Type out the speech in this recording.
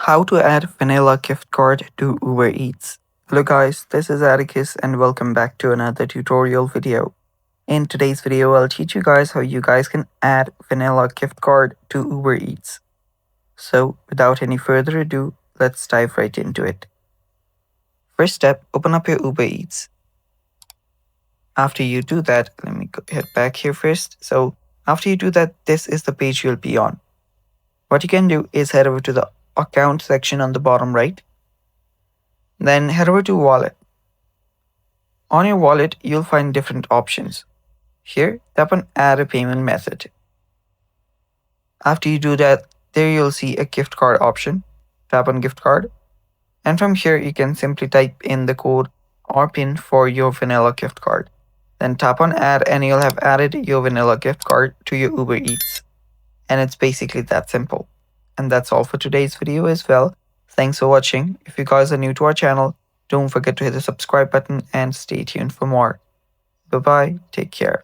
How to add vanilla gift card to Uber Eats. Hello guys, this is Atticus and welcome back to another tutorial video. In today's video, I'll teach you guys how you guys can add vanilla gift card to Uber Eats. So without any further ado, let's dive right into it. First step, open up your Uber Eats. After you do that, let me head back here first. So after you do that, this is the page you'll be on. What you can do is head over to the account section on the bottom right. Then head over to wallet. On your wallet, you'll find different options. Here, tap on add a payment method. After you do that, there you'll see a gift card option. Tap on gift card. And from here, you can simply type in the code or PIN for your vanilla gift card. Then tap on add and you'll have added your vanilla gift card to your Uber Eats. And it's basically that simple. And that's all for today's video as well. Thanks for watching. If you guys are new to our channel, don't forget to hit the subscribe button and stay tuned for more. Bye bye. Take care.